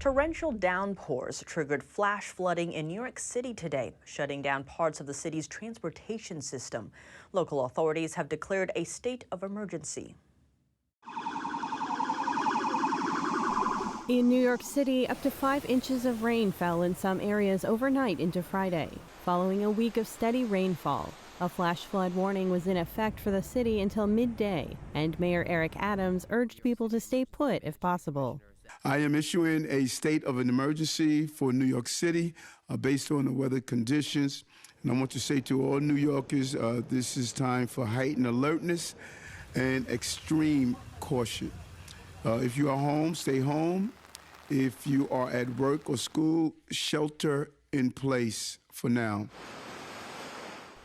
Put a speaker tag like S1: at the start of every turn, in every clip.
S1: Torrential downpours triggered flash flooding in New York City today, shutting down parts of the city's transportation system. Local authorities have declared a state of emergency.
S2: In New York City, up to 5 inches of rain fell in some areas overnight into Friday, following a week of steady rainfall. A flash flood warning was in effect for the city until midday, and Mayor Eric Adams urged people to stay put if possible.
S3: I am issuing a state of an emergency for New York City based on the weather conditions. And I want to say to all New Yorkers, this is time for heightened alertness and extreme caution. If you are home, stay home. If you are at work or school, shelter in place for now.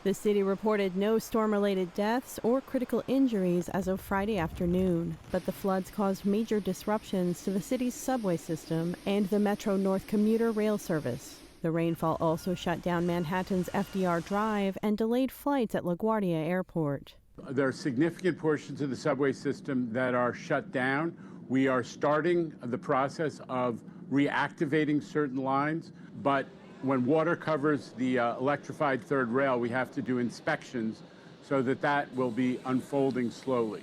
S2: The city reported no storm-related deaths or critical injuries as of Friday afternoon, but the floods caused major disruptions to the city's subway system and the Metro North commuter rail service. The rainfall also shut down Manhattan's FDR Drive and delayed flights at LaGuardia Airport.
S4: There are significant portions of the subway system that are shut down. We are starting the process of reactivating certain lines, but when water covers the electrified third rail, we have to do inspections so that will be unfolding slowly.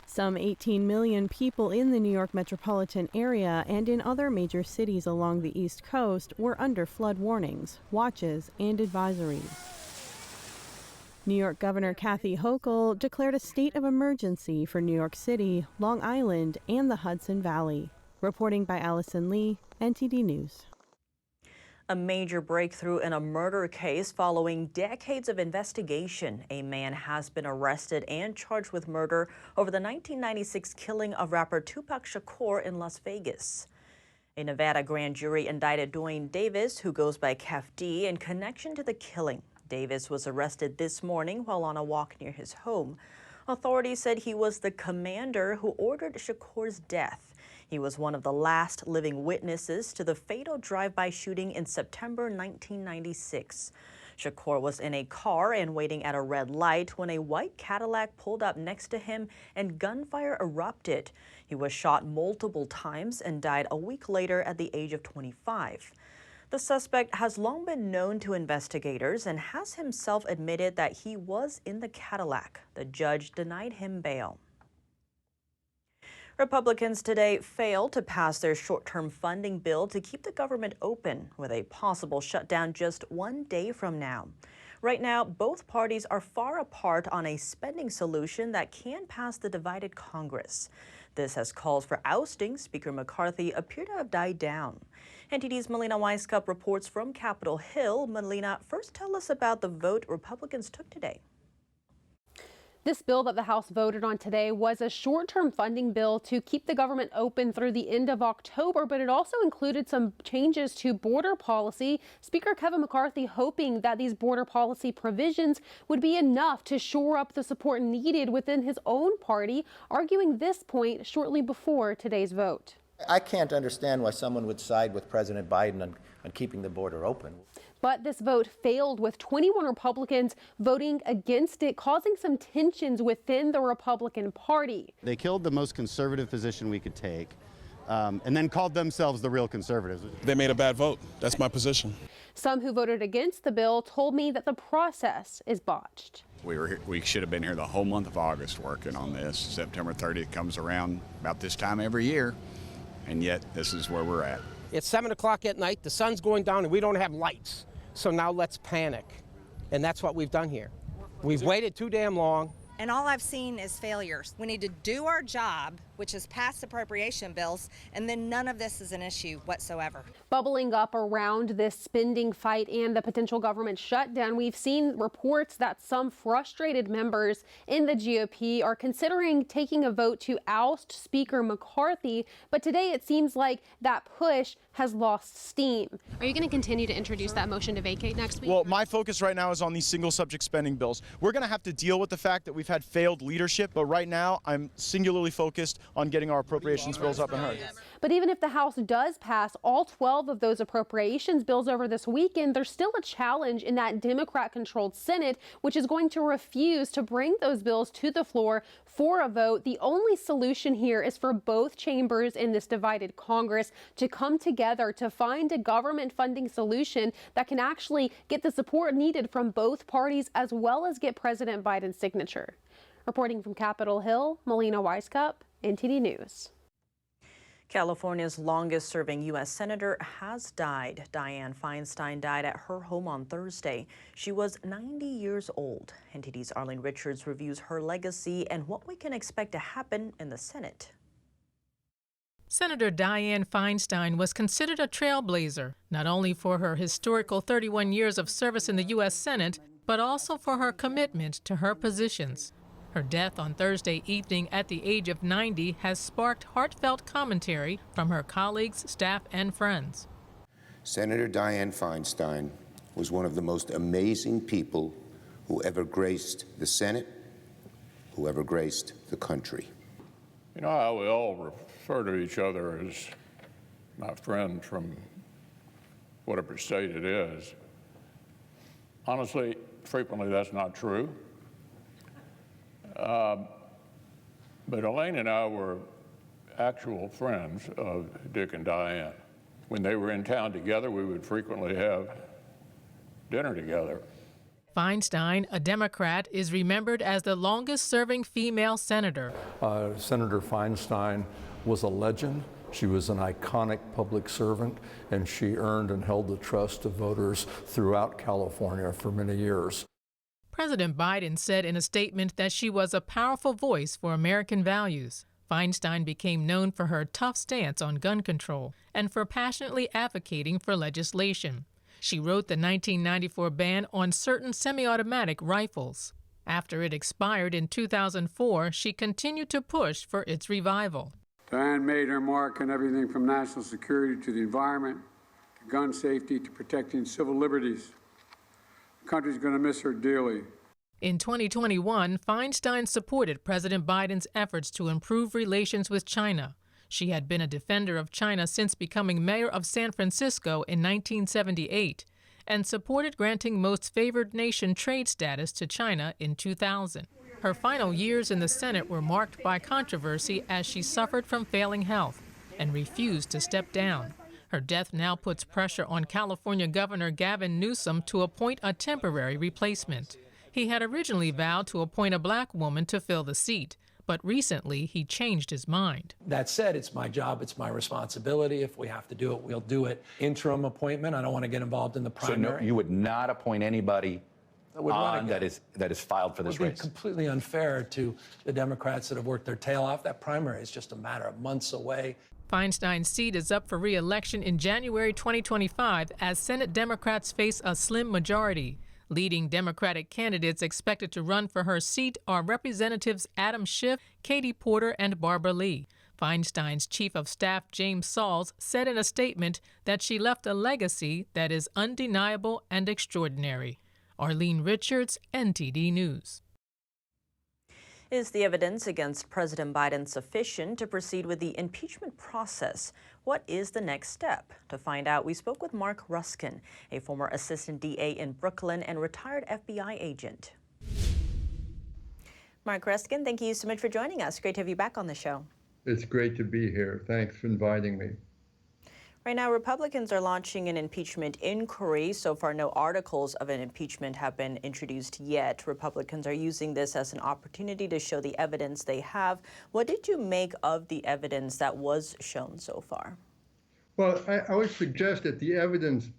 S2: Some 18 million people in the New York metropolitan area and in other major cities along the East Coast were under flood warnings, watches, and advisories. New York Governor Kathy Hochul declared a state of emergency for New York City, Long Island, and the Hudson Valley. Reporting by Allison Lee, NTD News.
S1: A major breakthrough in a murder case following decades of investigation. A man has been arrested and charged with murder over the 1996 killing of rapper Tupac Shakur in Las Vegas. A Nevada grand jury indicted Dwayne Davis, who goes by Calif D, in connection to the killing. Davis was arrested this morning while on a walk near his home. Authorities said he was the commander who ordered Shakur's death. He was one of the last living witnesses to the fatal drive-by shooting in September 1996. Shakur was in a car and waiting at a red light when a white Cadillac pulled up next to him and gunfire erupted. He was shot multiple times and died a week later at the age of 25. The suspect has long been known to investigators and has himself admitted that he was in the Cadillac. The judge denied him bail. Republicans today failed to pass their short-term funding bill to keep the government open, with a possible shutdown just 1 day from now. Right now, both parties are far apart on a spending solution that can pass the divided Congress. This has calls for ousting Speaker McCarthy appear to have died down. NTD's Melina Weiskup reports from Capitol Hill. Melina, first tell us about the vote Republicans took today.
S5: This bill that the House voted on today was a short-term funding bill to keep the government open through the end of October, but it also included some changes to border policy. Speaker Kevin McCarthy hoping that these border policy provisions would be enough to shore up the support needed within his own party, arguing this point shortly before today's vote.
S6: I can't understand why someone would side with President Biden on keeping the border open.
S5: But this vote failed, with 21 Republicans voting against it, causing some tensions within the Republican Party.
S7: They killed the most conservative position we could take, and then called themselves the real conservatives.
S8: They made a bad vote. That's my position.
S5: Some who voted against the bill told me that the process is botched.
S9: We should have been here the whole month of August working on this. September 30th comes around about this time every year, and yet this is where we're at.
S10: It's 7 o'clock at night, the sun's going down, and we don't have lights. So now let's panic. And that's what we've done here. We've waited too damn long.
S11: And all I've seen is failures. We need to do our job, which is pass appropriation bills, and then none of this is an issue whatsoever.
S5: Bubbling up around this spending fight and the potential government shutdown, we've seen reports that some frustrated members in the GOP are considering taking a vote to oust Speaker McCarthy. But today it seems like that push has lost steam.
S12: Are you going to continue to introduce that motion to vacate next week?
S13: Well, my focus right now is on these single subject spending bills. We're going to have to deal with the fact that we've had failed leadership, but right now I'm singularly focused on getting our appropriations bills up and heard.
S5: But even if the House does pass all 12 of those appropriations bills over this weekend, there's still a challenge in that Democrat-controlled Senate, which is going to refuse to bring those bills to the floor for a vote. The only solution here is for both chambers in this divided Congress to come together to find a government funding solution that can actually get the support needed from both parties, as well as get President Biden's signature. Reporting from Capitol Hill, Melina Weiskup, NTD News.
S1: California's longest-serving U.S. senator has died. Dianne Feinstein died at her home on Thursday. She was 90 years old. NTD's Arlene Richards reviews her legacy and what we can expect to happen in the Senate.
S14: Senator Dianne Feinstein was considered a trailblazer, not only for her historical 31 years of service in the U.S. Senate, but also for her commitment to her positions. Her death on Thursday evening at the age of 90 has sparked heartfelt commentary from her colleagues, staff, and friends.
S15: Senator Dianne Feinstein was one of the most amazing people who ever graced the Senate, who ever graced the country.
S16: You know how we all refer to each other as my friend from whatever state it is. Honestly, frequently that's not true. But Elaine and I were actual friends of Dick and Diane. When they were in town together, we would frequently have dinner together.
S14: Feinstein, a Democrat, is remembered as the longest-serving female senator.
S17: Senator Feinstein was a legend. She was an iconic public servant, and she earned and held the trust of voters throughout California for many years.
S14: President Biden said in a statement that she was a powerful voice for American values. Feinstein became known for her tough stance on gun control and for passionately advocating for legislation. She wrote the 1994 ban on certain semi-automatic rifles. After it expired in 2004, she continued to push for its revival.
S18: Dianne made her mark on everything from national security to the environment, to gun safety, to protecting civil liberties. The country's going to miss her dearly.
S14: In 2021, Feinstein supported President Biden's efforts to improve relations with China. She had been a defender of China since becoming mayor of San Francisco in 1978 and supported granting most favored nation trade status to China in 2000. Her final years in the Senate were marked by controversy as she suffered from failing health and refused to step down. Her death now puts pressure on California Governor Gavin Newsom to appoint a temporary replacement. He had originally vowed to appoint a black woman to fill the seat, but recently he changed his mind.
S19: That said, it's my job, it's my responsibility. If we have to do it, we'll do it. Interim appointment, I don't want to get involved in the primary.
S20: So no, you would not appoint anybody that is filed for this race?
S19: It would be completely unfair to the Democrats that have worked their tail off. That primary is just a matter of months away.
S14: Feinstein's seat is up for re-election in January 2025 as Senate Democrats face a slim majority. Leading Democratic candidates expected to run for her seat are Representatives Adam Schiff, Katie Porter, and Barbara Lee. Feinstein's Chief of Staff, James Sauls, said in a statement that she left a legacy that is undeniable and extraordinary. Arlene Richards, NTD News.
S1: Is the evidence against President Biden sufficient to proceed with the impeachment process? What is the next step? To find out, we spoke with Mark Ruskin, a former assistant DA in Brooklyn and retired FBI agent. Mark Ruskin, thank you so much for joining us. Great to have you back on the show.
S21: It's great to be here. Thanks for inviting me.
S1: Right now, Republicans are launching an impeachment inquiry. So far, no articles of an impeachment have been introduced yet. Republicans are using this as an opportunity to show the evidence they have. What did you make of the evidence that was shown so far?
S21: Well, I would suggest that the evidence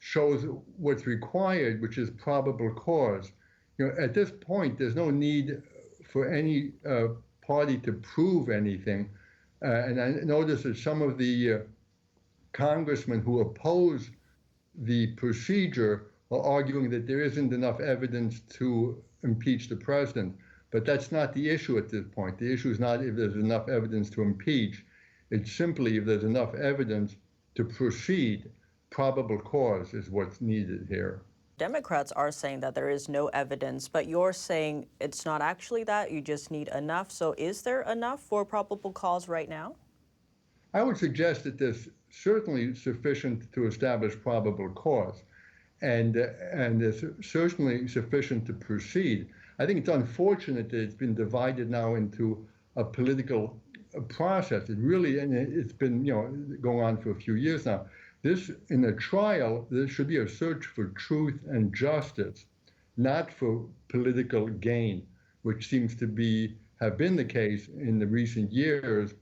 S21: shows what's required, which is probable cause. You know, at this point, there's no need for any party to prove anything. And I noticed that some of the congressmen who oppose the procedure are arguing that there isn't enough evidence to impeach the president. But that's not the issue at this point. The issue is not if there's enough evidence to impeach. It's simply if there's enough evidence to proceed. Probable cause is what's needed here.
S1: Democrats are saying that there is no evidence, but you're saying it's not actually that, you just need enough. So is there enough for probable cause right now?
S21: I would suggest that there's certainly sufficient to establish probable cause, and it's certainly sufficient to proceed. I think it's unfortunate that it's been divided now into a political process. It's been going on for a few years now. This, in a trial, there should be a search for truth and justice, not for political gain, which seems to have been the case in the recent years.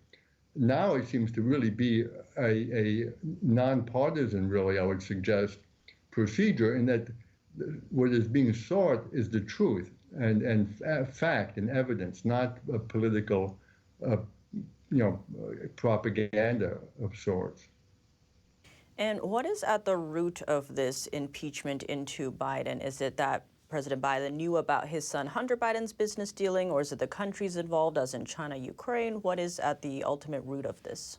S21: Now it seems to really be a nonpartisan, really, I would suggest, procedure, in that what is being sought is the truth and fact and evidence, not a political, propaganda of sorts.
S1: And what is at the root of this impeachment into Biden? Is it that President Biden knew about his son Hunter Biden's business dealing, or is it the countries involved, as in China, Ukraine? What is at the ultimate root of this?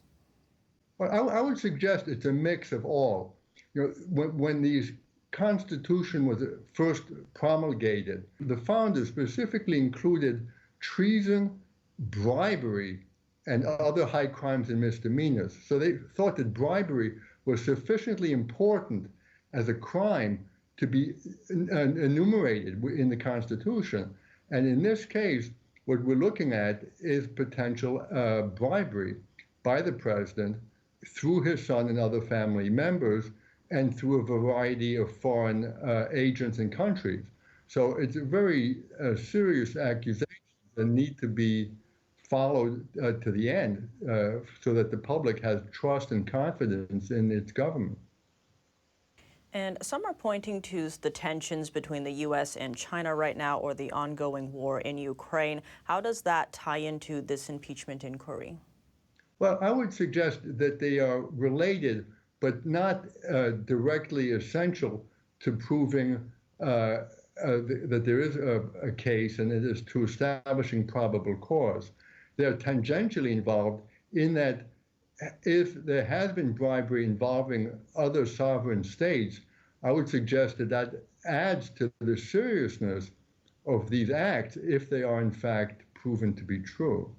S21: Well, I would suggest it's a mix of all. When the Constitution was first promulgated, the founders specifically included treason, bribery, and other high crimes and misdemeanors. So they thought that bribery was sufficiently important as a crime to be enumerated in the Constitution. And in this case, what we're looking at is potential bribery by the president through his son and other family members, and through a variety of foreign agents and countries. So it's a very serious accusation that need to be followed to the end so that the public has trust and confidence in its government.
S1: And some are pointing to the tensions between the U.S. and China right now, or the ongoing war in Ukraine. How does that tie into this impeachment inquiry?
S21: Well, I would suggest that they are related, but not directly essential to proving that there is a case, and it is to establishing probable cause. They're tangentially involved in that if there has been bribery involving other sovereign states, I would suggest that adds to the seriousness of these acts if they are in fact proven to be true.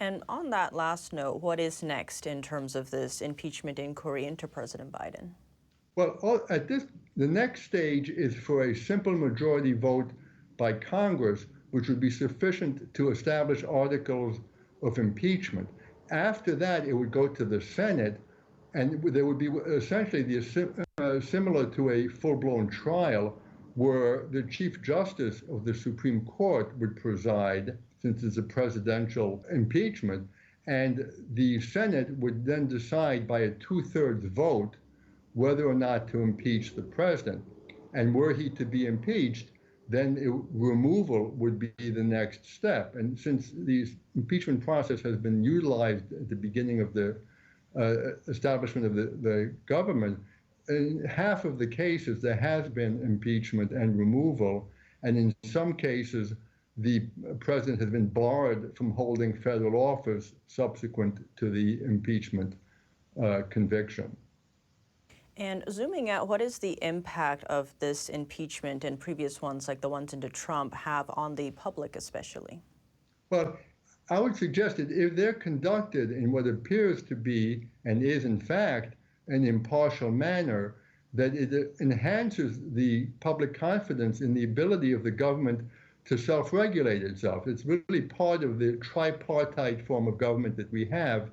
S1: And on that last note, what is next in terms of this impeachment inquiry into President Biden?
S21: Well, the next stage is for a simple majority vote by Congress, which would be sufficient to establish articles of impeachment. After that, it would go to the Senate, and there would be essentially similar to a full-blown trial, where the Chief Justice of the Supreme Court would preside, since it's a presidential impeachment, and the Senate would then decide by a 2/3 vote whether or not to impeach the president. And were he to be impeached, then removal would be the next step. And since the impeachment process has been utilized at the beginning of the establishment of the government, in half of the cases there has been impeachment and removal, and in some cases the president has been barred from holding federal office subsequent to the impeachment conviction.
S1: And zooming out, what is the impact of this impeachment and previous ones, like the ones into Trump, have on the public especially?
S21: Well, I would suggest that if they're conducted in what appears to be, and is in fact, an impartial manner, that it enhances the public confidence in the ability of the government to self-regulate itself. It's really part of the tripartite form of government that we have,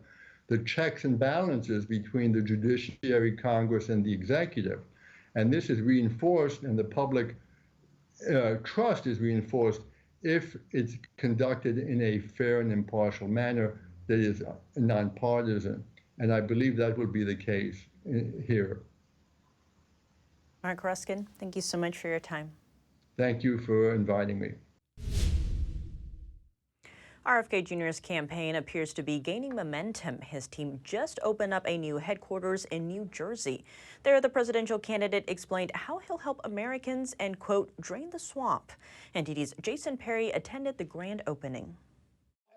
S21: the checks and balances between the judiciary, Congress, and the executive. And this is reinforced, and the public trust is reinforced if it's conducted in a fair and impartial manner that is nonpartisan. And I believe that will be the case here.
S1: Mark Ruskin, thank you so much for your time.
S21: Thank you for inviting me.
S1: RFK Jr.'s campaign appears to be gaining momentum. His team just opened up a new headquarters in New Jersey. There, the presidential candidate explained how he'll help Americans and, quote, drain the swamp. NTD's Jason Perry attended the grand opening.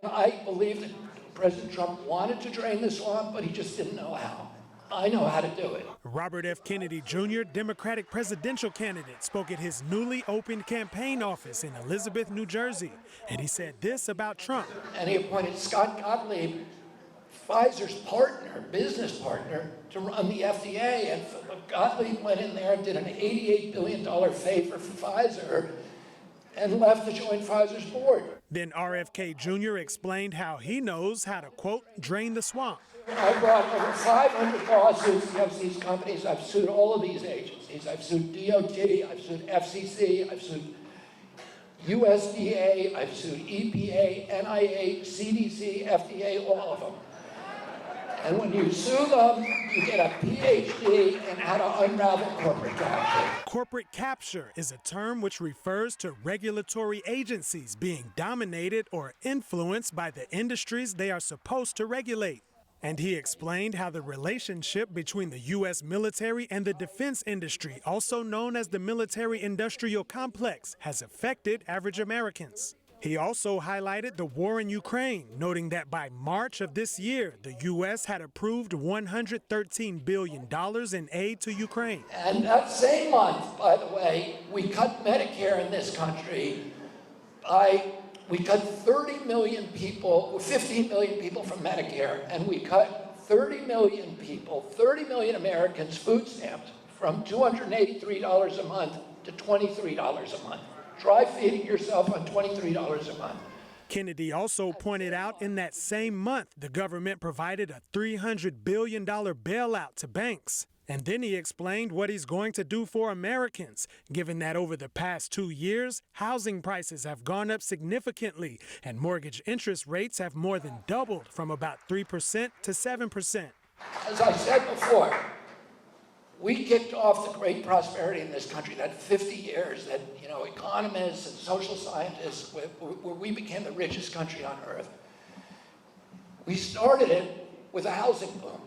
S3: I believe that President Trump wanted to drain the swamp, but he just didn't know how. I know how to do it.
S22: Robert F. Kennedy Jr., Democratic presidential candidate, spoke at his newly opened campaign office in Elizabeth, New Jersey, and he said this about Trump.
S3: And he appointed Scott Gottlieb, Pfizer's partner, business partner, to run the FDA. And Gottlieb went in there and did an $88 billion favor for Pfizer and left to join Pfizer's board.
S22: Then RFK Jr. explained how he knows how to, quote, drain the swamp.
S3: I brought over 500 lawsuits against these companies. I've sued all of these agencies. I've sued DOT, I've sued FCC, I've sued USDA, I've sued EPA, NIH, CDC, FDA, all of them. And when you sue them, you get a PhD in how to unravel corporate capture.
S22: Corporate capture is a term which refers to regulatory agencies being dominated or influenced by the industries they are supposed to regulate. And he explained how the relationship between the U.S. military and the defense industry, also known as the military-industrial complex, has affected average Americans. He also highlighted the war in Ukraine, noting that by March of this year, the U.S. had approved $113 billion in aid to Ukraine.
S3: And that same month, by the way, we cut Medicare in this country we cut 30 million people, 15 million people from Medicare, and we cut 30 million people, 30 million Americans food stamps from $283 a month to $23 a month. Try feeding yourself on $23 a month.
S22: Kennedy also pointed out in that same month, the government provided a $300 billion bailout to banks. And then he explained what he's going to do for Americans, given that over the past 2 years, housing prices have gone up significantly and mortgage interest rates have more than doubled from about 3% to 7%.
S3: As I said before, we kicked off the great prosperity in this country, that 50 years that, economists and social scientists, where we became the richest country on earth. We started it with a housing boom.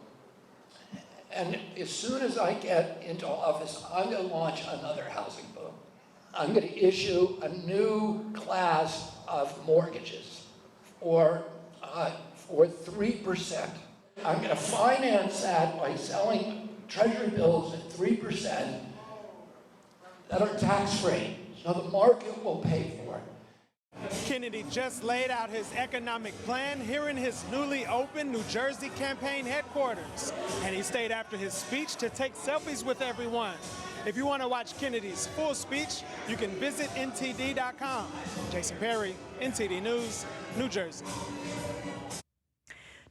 S3: And as soon as I get into office, I'm going to launch another housing boom. I'm going to issue a new class of mortgages for 3%. I'm going to finance that by selling Treasury bills at 3% that are tax-free, so the market will pay for it.
S22: Kennedy just laid out his economic plan here in his newly opened New Jersey campaign headquarters. And he stayed after his speech to take selfies with everyone. If you want to watch Kennedy's full speech, you can visit ntd.com. Jason Perry, NTD News, New Jersey.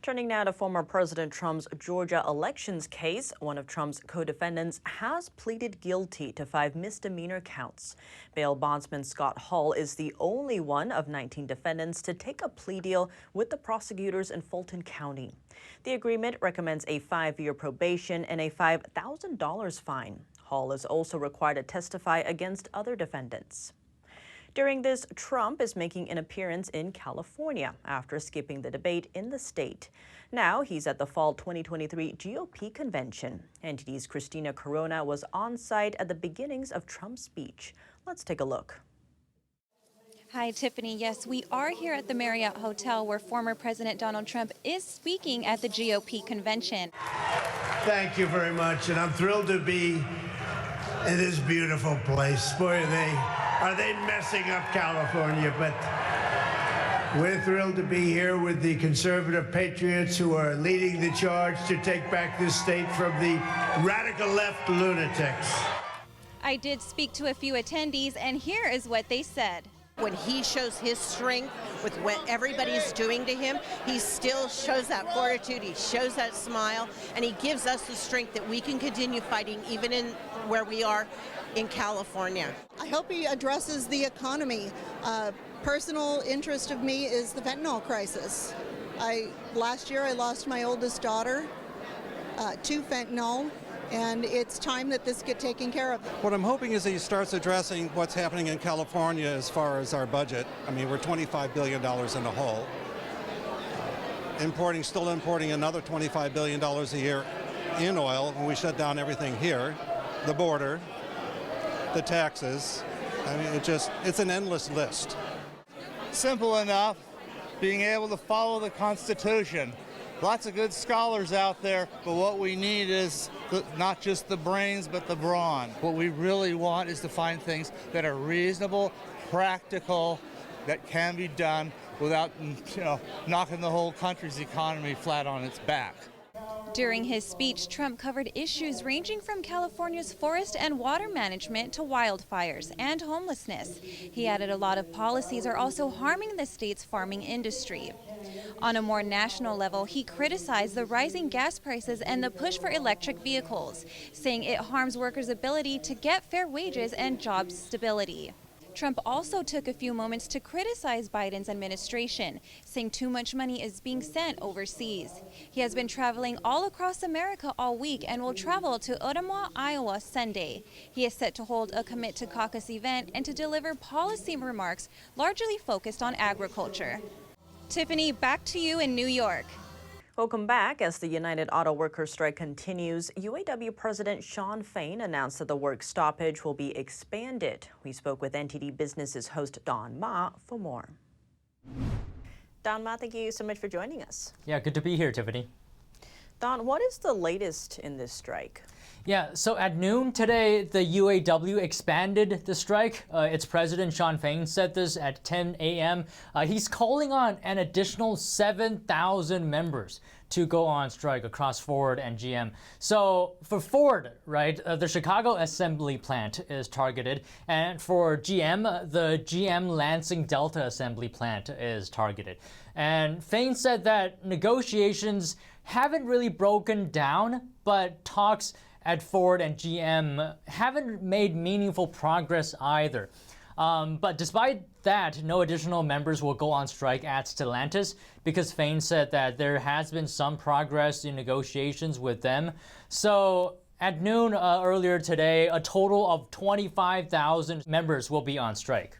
S1: Turning now to former President Trump's Georgia elections case, one of Trump's co-defendants has pleaded guilty to 5 misdemeanor counts. Bail bondsman Scott Hall is the only one of 19 defendants to take a plea deal with the prosecutors in Fulton County. The agreement recommends a 5-year probation and a $5,000 fine. Hall is also required to testify against other defendants. During this, Trump is making an appearance in California after skipping the debate in the state. Now he's at the fall 2023 GOP convention. NTD's Christina Corona was on site at the beginnings of Trump's speech. Let's take a look.
S23: Hi, Tiffany. Yes, we are here at the Marriott Hotel where former President Donald Trump is speaking at the GOP convention.
S24: Thank you very much, and I'm thrilled to be in this beautiful place. Boy, are they messing up California, but we're thrilled to be here with the conservative patriots who are leading the charge to take back this state from the radical left lunatics.
S23: I did speak to a few attendees, and here is what they said.
S25: When he shows his strength with what everybody's doing to him, he still shows that fortitude, he shows that smile, and he gives us the strength that we can continue fighting even in where we are in California.
S26: I hope he addresses the economy. Personal interest of me is the fentanyl crisis. Last year I lost my oldest daughter to fentanyl, and it's time that this get taken care of.
S27: What I'm hoping is that he starts addressing what's happening in California as far as our budget. I mean, we're $25 billion in the hole. Still importing another $25 billion a year in oil when we shut down everything here, the border, the taxes. I mean, it's an endless list.
S28: Simple enough, being able to follow the Constitution.
S2: Lots of good scholars out there, but what we need is not just the brains, but the brawn. What we really want is to find things that are reasonable, practical, that can be done without, knocking the whole country's economy flat on its back.
S23: During his speech, Trump covered issues ranging from California's forest and water management to wildfires and homelessness. He added a lot of policies are also harming the state's farming industry. On a more national level, he criticized the rising gas prices and the push for electric vehicles, saying it harms workers' ability to get fair wages and job stability. Trump also took a few moments to criticize Biden's administration, saying too much money is being sent overseas. He has been traveling all across America all week and will travel to Ottumwa, Iowa Sunday. He is set to hold a Commit to Caucus event and to deliver policy remarks largely focused on agriculture. Tiffany, back to you in New York.
S1: Welcome back. As the United Auto Workers strike continues, UAW President Shawn Fain announced that the work stoppage will be expanded. We spoke with NTD Business's host Don Ma for more. Don Ma, thank you so much for joining us.
S4: Yeah, good to be here, Tiffany.
S1: Don, what is the latest in this strike?
S4: Yeah, so at noon today, the UAW expanded the strike. Its president, Shawn Fain, said this at 10 a.m. He's calling on an additional 7,000 members to go on strike across Ford and GM. So for Ford, right, the Chicago assembly plant is targeted. And for GM, the GM Lansing Delta assembly plant is targeted. And Fain said that negotiations haven't really broken down, but talks at Ford and GM haven't made meaningful progress either. But despite that, no additional members will go on strike at Stellantis because Fain said that there has been some progress in negotiations with them. So at noon earlier today, a total of 25,000 members will be on strike.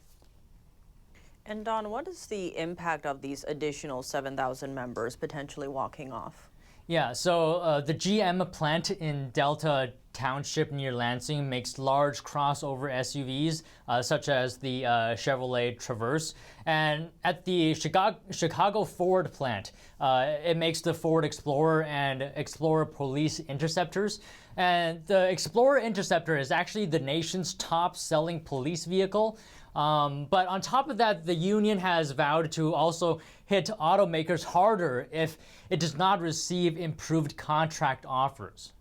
S1: And Don, what is the impact of these additional 7,000 members potentially walking off?
S4: Yeah, so the GM plant in Delta Township near Lansing makes large crossover SUVs, such as the Chevrolet Traverse. And at the Chicago Ford plant, it makes the Ford Explorer and Explorer Police Interceptors. And the Explorer Interceptor is actually the nation's top-selling police vehicle. But on top of that, the union has vowed to also hit automakers harder if it does not receive improved contract offers.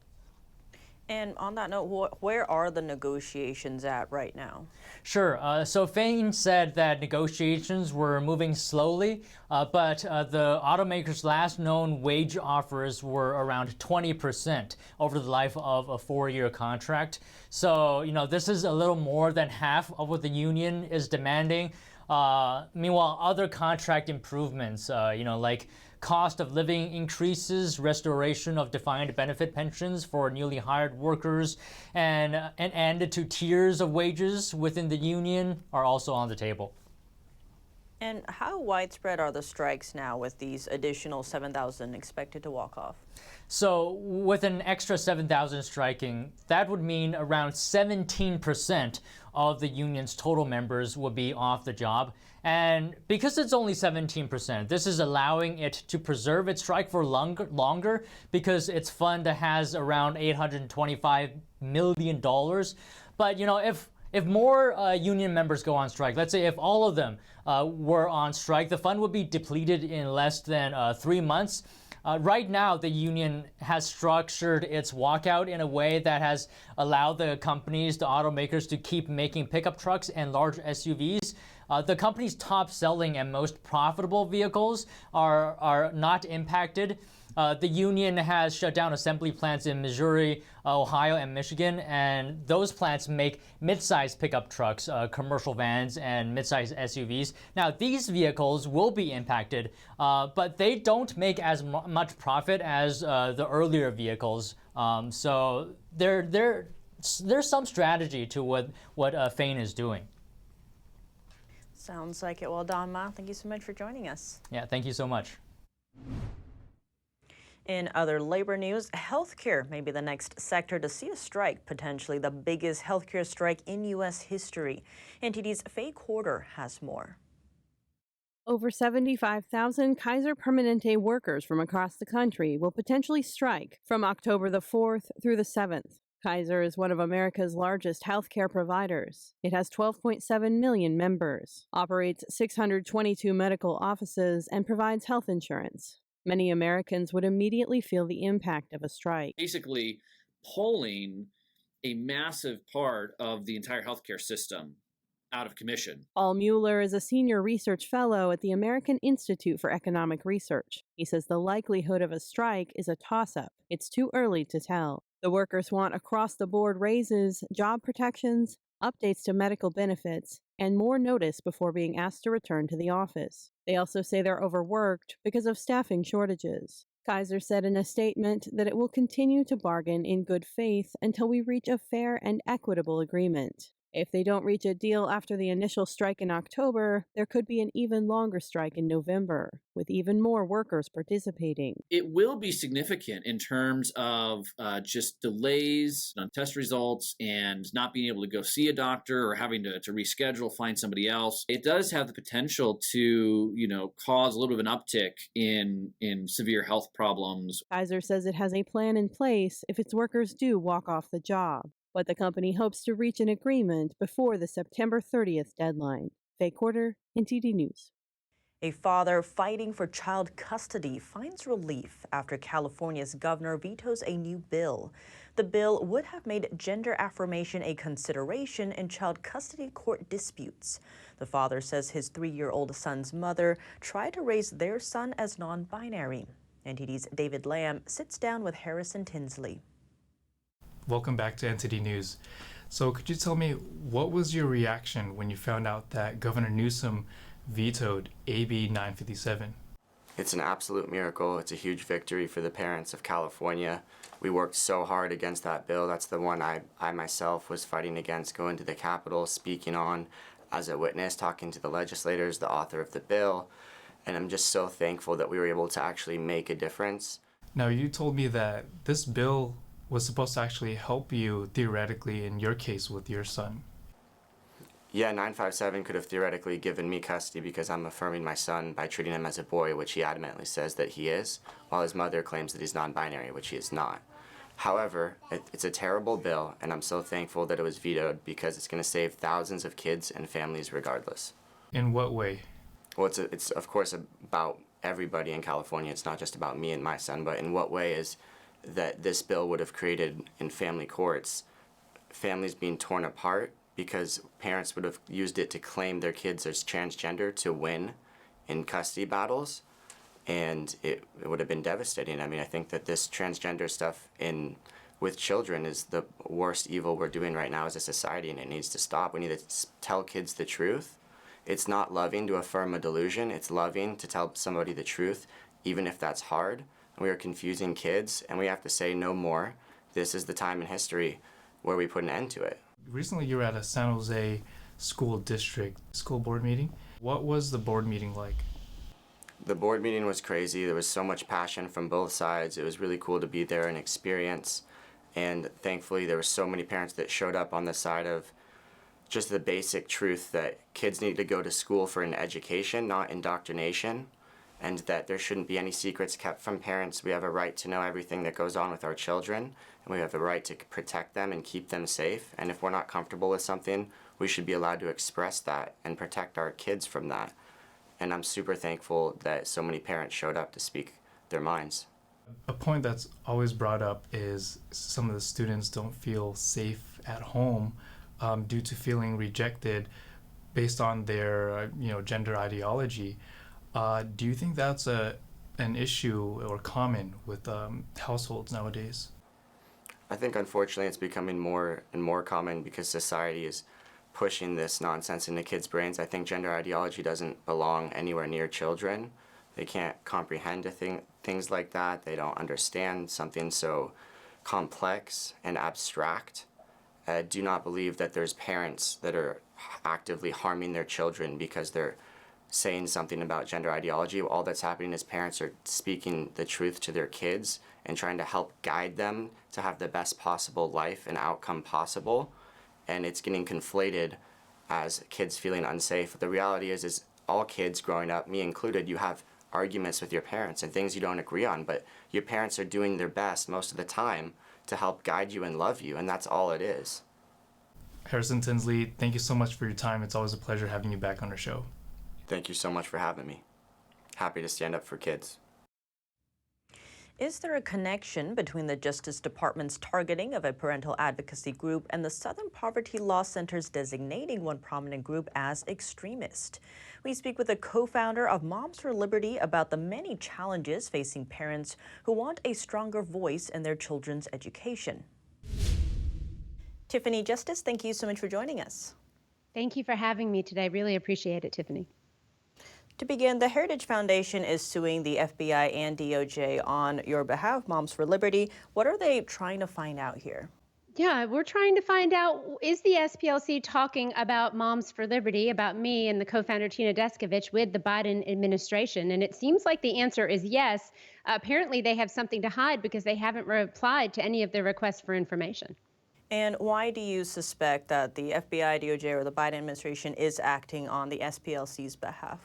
S1: And on that note, where are the negotiations at right now?
S4: Sure. So Fain said that negotiations were moving slowly, but the automakers' last known wage offers were around 20% over the life of a 4-year contract. So, this is a little more than half of what the union is demanding. Meanwhile, other contract improvements, like cost of living increases, restoration of defined benefit pensions for newly hired workers, and an end to tiers of wages within the union are also on the table.
S1: And how widespread are the strikes now with these additional 7,000 expected to walk off?
S4: So with an extra 7,000 striking, that would mean around 17% of the union's total members would be off the job. And because it's only 17%, this is allowing it to preserve its strike for longer because its fund has around $825 million. But, if more union members go on strike, let's say if all of them were on strike, the fund would be depleted in less than 3 months. Right now, the union has structured its walkout in a way that has allowed the companies, the automakers, to keep making pickup trucks and large SUVs. The company's top selling and most profitable vehicles are not impacted. The union has shut down assembly plants in Missouri, Ohio, and Michigan, and those plants make mid-size pickup trucks, commercial vans, and mid-size SUVs. Now, these vehicles will be impacted, but they don't make as much profit as the earlier vehicles. So there's some strategy to what Fain is doing.
S1: Sounds like it. Well, Don Ma, thank you so much for joining us.
S4: Yeah, thank you so much.
S1: In other labor news, healthcare may be the next sector to see a strike, potentially the biggest healthcare strike in U.S. history. NTD's Faye Quarter has more.
S5: Over 75,000 Kaiser Permanente workers from across the country will potentially strike from October the 4th through the 7th. Kaiser is one of America's largest healthcare providers. It has 12.7 million members, operates 622 medical offices, and provides health insurance. Many Americans would immediately feel the impact of a strike.
S6: Basically, pulling a massive part of the entire healthcare system out of commission.
S5: Paul Mueller is a senior research fellow at the American Institute for Economic Research. He says the likelihood of a strike is a toss-up. It's too early to tell. The workers want across-the-board raises, job protections, updates to medical benefits, and more notice before being asked to return to the office. They also say they're overworked because of staffing shortages. Kaiser said in a statement that it will continue to bargain in good faith until we reach a fair and equitable agreement. If they don't reach a deal after the initial strike in October, there could be an even longer strike in November, with even more workers participating.
S6: It will be significant in terms of just delays on test results and not being able to go see a doctor or having to reschedule, find somebody else. It does have the potential to, cause a little bit of an uptick in severe health problems.
S5: Kaiser says it has a plan in place if its workers do walk off the job, but the company hopes to reach an agreement before the September 30th deadline. Faye Quarter, NTD News.
S1: A father fighting for child custody finds relief after California's governor vetoes a new bill. The bill would have made gender affirmation a consideration in child custody court disputes. The father says his 3-year-old son's mother tried to raise their son as non-binary. NTD's David Lamb sits down with Harrison Tinsley.
S7: Welcome back to NTD News. So could you tell me, what was your reaction when you found out that Governor Newsom vetoed AB 957?
S8: It's an absolute miracle. It's a huge victory for the parents of California. We worked so hard against that bill. That's the one I myself was fighting against, going to the Capitol, speaking on as a witness, talking to the legislators, the author of the bill. And I'm just so thankful that we were able to actually make a difference.
S7: Now, you told me that this bill was supposed to actually help you theoretically in your case with your son.
S8: Yeah, 957 could have theoretically given me custody because I'm affirming my son by treating him as a boy, which he adamantly says that he is, while his mother claims that he's non-binary, which he is not. However, it's a terrible bill, and I'm so thankful that it was vetoed because it's going to save thousands of kids and families regardless.
S7: In what way?
S8: Well, it's of course about everybody in California. It's not just about me and my son, but in what way is that this bill would have created in family courts families being torn apart because parents would have used it to claim their kids as transgender to win in custody battles, and it would have been devastating. I mean, I think that this transgender stuff with children is the worst evil we're doing right now as a society, and it needs to stop. We need to tell kids the truth. It's not loving to affirm a delusion. It's loving to tell somebody the truth, even if that's hard. We are confusing kids, and we have to say no more. This is the time in history where we put an end to it.
S7: Recently, you were at a San Jose school district school board meeting. What was the board meeting like?
S8: The board meeting was crazy. There was so much passion from both sides. It was really cool to be there and experience. And thankfully, there were so many parents that showed up on the side of just the basic truth that kids need to go to school for an education, not indoctrination, and that there shouldn't be any secrets kept from parents. We have a right to know everything that goes on with our children, and we have the right to protect them and keep them safe. And if we're not comfortable with something, we should be allowed to express that and protect our kids from that. And I'm super thankful that so many parents showed up to speak their minds.
S7: A point that's always brought up is some of the students don't feel safe at home due to feeling rejected based on their gender ideology. Do you think that's an issue or common with households nowadays?
S8: I think unfortunately it's becoming more and more common because society is pushing this nonsense into kids' brains. I think gender ideology doesn't belong anywhere near children. They can't comprehend things like that. They don't understand something so complex and abstract. I do not believe that there's parents that are actively harming their children because they're saying something about gender ideology. All that's happening is parents are speaking the truth to their kids and trying to help guide them to have the best possible life and outcome possible. And it's getting conflated as kids feeling unsafe. The reality is all kids growing up, me included, you have arguments with your parents and things you don't agree on, but your parents are doing their best most of the time to help guide you and love you, and that's all it is.
S7: Harrison Tinsley, thank you so much for your time. It's always a pleasure having you back on our show.
S8: Thank you so much for having me. Happy to stand up for kids.
S1: Is there a connection between the Justice Department's targeting of a parental advocacy group and the Southern Poverty Law Center's designating one prominent group as extremist? We speak with a co-founder of Moms for Liberty about the many challenges facing parents who want a stronger voice in their children's education. Tiffany Justice, thank you so much for joining us.
S9: Thank you for having me today. Really appreciate it, Tiffany.
S1: To begin, the Heritage Foundation is suing the FBI and DOJ on your behalf, Moms for Liberty. What are they trying to find out here?
S9: Yeah, we're trying to find out, is the SPLC talking about Moms for Liberty, about me and the co-founder Tina Descovich with the Biden administration? And it seems like the answer is yes. Apparently, they have something to hide because they haven't replied to any of their requests for information.
S1: And why do you suspect that the FBI, DOJ, or the Biden administration is acting on the SPLC's behalf?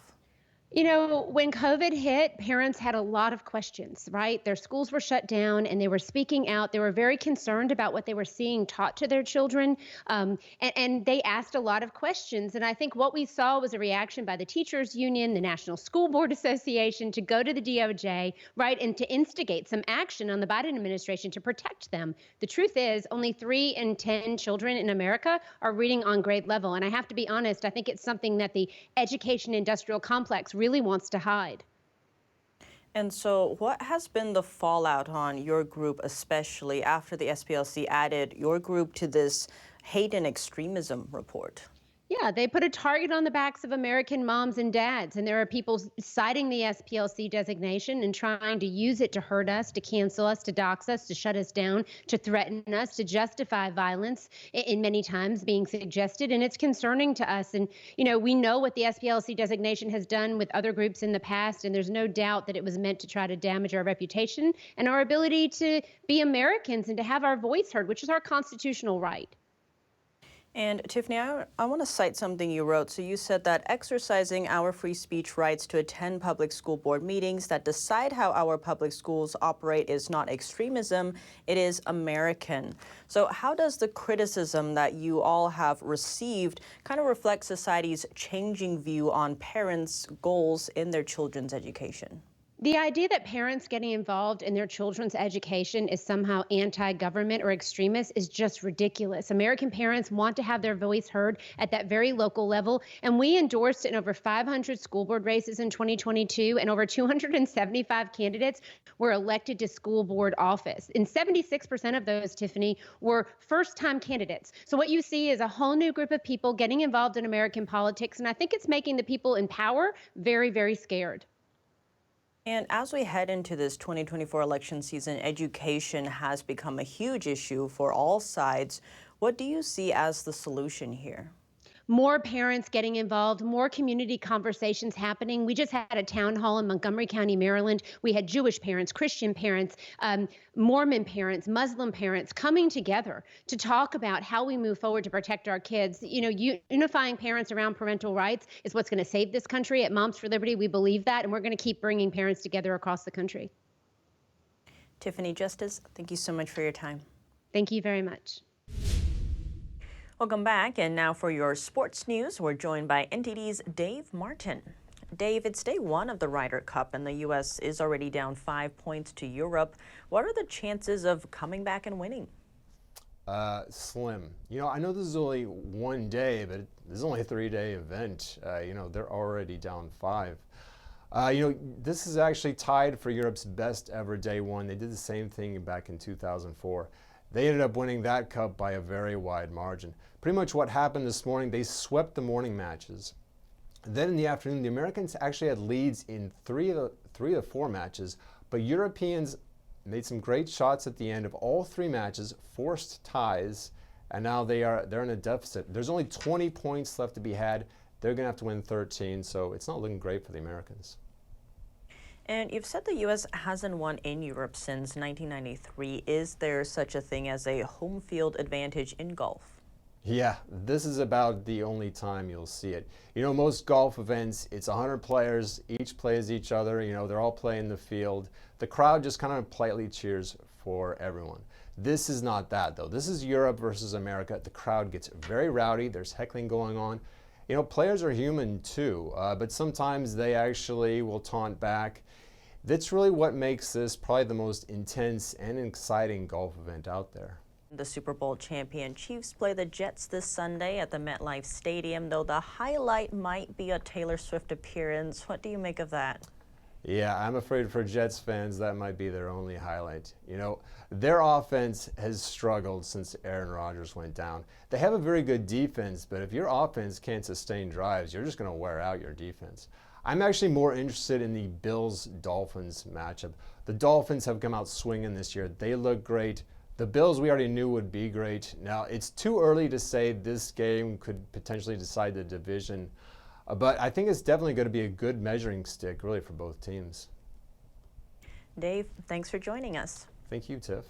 S9: You know, when COVID hit, parents had a lot of questions, right? Their schools were shut down and they were speaking out. They were very concerned about what they were seeing taught to their children. And they asked a lot of questions. And I think what we saw was a reaction by the Teachers Union, the National School Board Association, to go to the DOJ, right, and to instigate some action on the Biden administration to protect them. The truth is, only 3 in 10 children in America are reading on grade level. And I have to be honest, I think it's something that the education industrial complex really wants to hide.
S1: And so what has been the fallout on your group, especially after the SPLC added your group to this hate and extremism report?
S9: Yeah, they put a target on the backs of American moms and dads, and there are people citing the SPLC designation and trying to use it to hurt us, to cancel us, to dox us, to shut us down, to threaten us, to justify violence in many times being suggested, and it's concerning to us. And, you know, we know what the SPLC designation has done with other groups in the past, and there's no doubt that it was meant to try to damage our reputation and our ability to be Americans and to have our voice heard, which is our constitutional right.
S1: And Tiffany, I want to cite something you wrote. So you said that exercising our free speech rights to attend public school board meetings that decide how our public schools operate is not extremism, it is American. So how does the criticism that you all have received kind of reflect society's changing view on parents' goals in their children's education?
S9: The idea that parents getting involved in their children's education is somehow anti-government or extremist is just ridiculous. American parents want to have their voice heard at that very local level, and we endorsed in over 500 school board races in 2022, and over 275 candidates were elected to school board office. And 76% of those, Tiffany, were first-time candidates. So what you see is a whole new group of people getting involved in American politics, and I think it's making the people in power very, very scared.
S1: And as we head into this 2024 election season, education has become a huge issue for all sides. What do you see as the solution here?
S9: More parents getting involved, more community conversations happening. We just had a town hall in Montgomery County, Maryland. We had Jewish parents, Christian parents, Mormon parents, Muslim parents coming together to talk about how we move forward to protect our kids. You know, unifying parents around parental rights is what's going to save this country. At Moms for Liberty, we believe that, and we're going to keep bringing parents together across the country.
S1: Tiffany Justice, thank you so much for your time.
S9: Thank you very much.
S1: Welcome back, and now for your sports news, we're joined by NTD's Dave Martin. Dave, it's day one of the Ryder Cup, and the U.S. is already down 5 points to Europe. What are the chances of coming back and winning?
S10: Slim. You know, I know this is only one day, but this is only a 3-day event. You know, they're already down 5. You know, this is actually tied for Europe's best ever day one. They did the same thing back in 2004. They ended up winning that cup by a very wide margin. Pretty much what happened this morning, they swept the morning matches. Then in the afternoon, the Americans actually had leads in three of the 4 matches, but Europeans made some great shots at the end of all 3 matches, forced ties, and now they're in a deficit. There's only 20 points left to be had. They're going to have to win 13, so it's not looking great for the Americans.
S1: And you've said the U.S. hasn't won in Europe since 1993. Is there such a thing as a home field advantage in golf?
S10: Yeah, this is about the only time you'll see it. You know, most golf events, it's 100 players, each plays each other, you know, they're all playing the field. The crowd just kind of politely cheers for everyone. This is not that, though. This is Europe versus America. The crowd gets very rowdy, there's heckling going on. You know, players are human too, but sometimes they actually will taunt back. That's really what makes this probably the most intense and exciting golf event out there.
S1: The Super Bowl champion Chiefs play the Jets this Sunday at the MetLife Stadium, though the highlight might be a Taylor Swift appearance. What do you make of that?
S10: Yeah, I'm afraid for Jets fans, that might be their only highlight. You know, their offense has struggled since Aaron Rodgers went down. They have a very good defense, but if your offense can't sustain drives, you're just going to wear out your defense. I'm actually more interested in the Bills-Dolphins matchup. The Dolphins have come out swinging this year. They look great. The Bills we already knew would be great. Now, it's too early to say this game could potentially decide the division, but I think it's definitely going to be a good measuring stick, really, for both teams.
S1: Dave, thanks for joining us.
S10: Thank you, Tiff.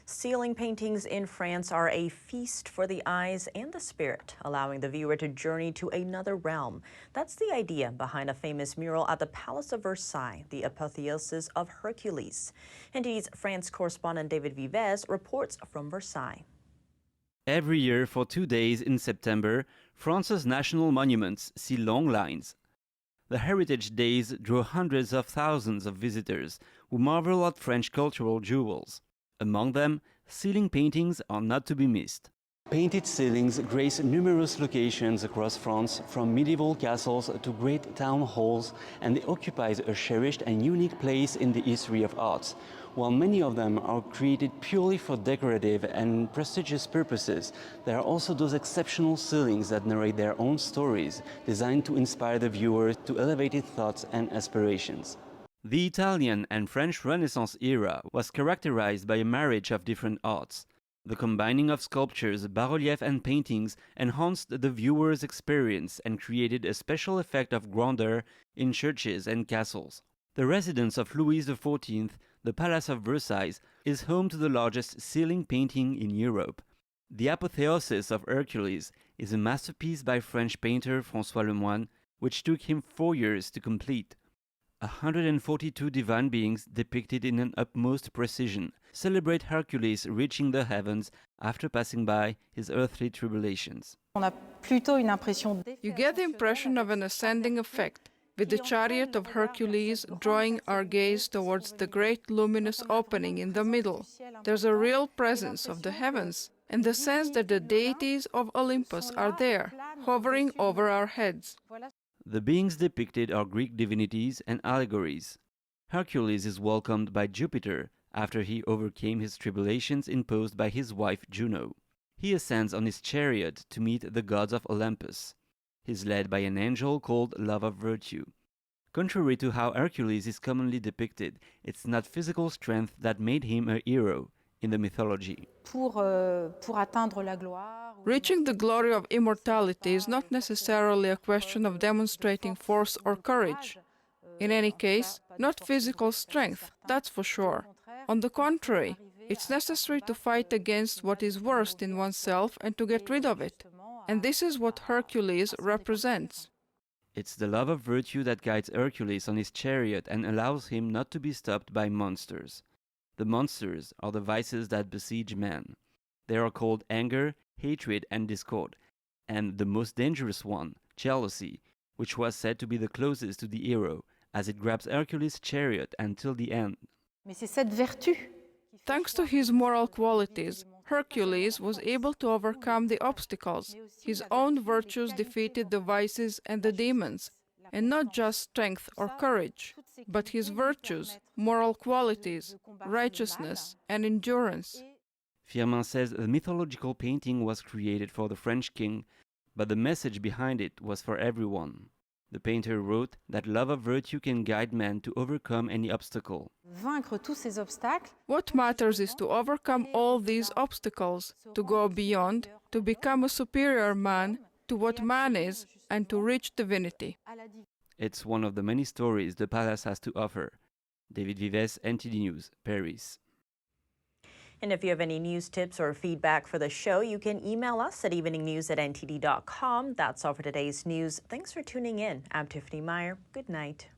S1: Ceiling paintings in France are a feast for the eyes and the spirit, allowing the viewer to journey to another realm. That's the idea behind a famous mural at the Palace of Versailles, the apotheosis of Hercules. NTD's France correspondent David Vives reports from Versailles.
S11: Every year for 2 days in September, France's national monuments see long lines. The Heritage Days draw hundreds of thousands of visitors who marvel at French cultural jewels. Among them, ceiling paintings are not to be missed.
S12: Painted ceilings grace numerous locations across France, from medieval castles to great town halls, and they occupy a cherished and unique place in the history of art. While many of them are created purely for decorative and prestigious purposes, there are also those exceptional ceilings that narrate their own stories, designed to inspire the viewer to elevated thoughts and aspirations.
S11: The Italian and French Renaissance era was characterized by a marriage of different arts. The combining of sculptures, bas-relief and paintings enhanced the viewer's experience and created a special effect of grandeur in churches and castles. The residence of Louis XIV, the Palace of Versailles, is home to the largest ceiling painting in Europe. The Apotheosis of Hercules is a masterpiece by French painter François Lemoine, which took him 4 years to complete. 142 divine beings depicted in an utmost precision celebrate Hercules reaching the heavens after passing by his earthly tribulations.
S13: You get the impression of an ascending effect, with the chariot of Hercules drawing our gaze towards the great luminous opening in the middle. There's a real presence of the heavens, and the sense that the deities of Olympus are there, hovering over our heads.
S11: The beings depicted are Greek divinities and allegories. Hercules is welcomed by Jupiter after he overcame his tribulations imposed by his wife Juno. He ascends on his chariot to meet the gods of Olympus. He is led by an angel called Love of Virtue. Contrary to how Hercules is commonly depicted, it's not physical strength that made him a hero in the mythology.
S13: Reaching the glory of immortality is not necessarily a question of demonstrating force or courage. In any case, not physical strength, that's for sure. On the contrary, it's necessary to fight against what is worst in oneself and to get rid of it. And this is what Hercules represents.
S11: It's the love of virtue that guides Hercules on his chariot and allows him not to be stopped by monsters. The monsters are the vices that besiege man. They are called anger, hatred, and discord, and the most dangerous one, jealousy, which was said to be the closest to the hero, as it grabs Hercules' chariot until the end.
S13: Thanks to his moral qualities, Hercules was able to overcome the obstacles. His own virtues defeated the vices and the demons, and not just strength or courage, but his virtues, moral qualities, righteousness, and endurance.
S11: Firmin says the mythological painting was created for the French king, but the message behind it was for everyone. The painter wrote that love of virtue can guide man to overcome any obstacle.
S13: What matters is to overcome all these obstacles, to go beyond, to become a superior man to what man is, and to reach divinity.
S11: It's one of the many stories the palace has to offer. David Vives, NTD News, Paris.
S1: And if you have any news tips or feedback for the show, you can email us at eveningnews@ntd.com. That's all for today's news. Thanks for tuning in. I'm Tiffany Meyer. Good night.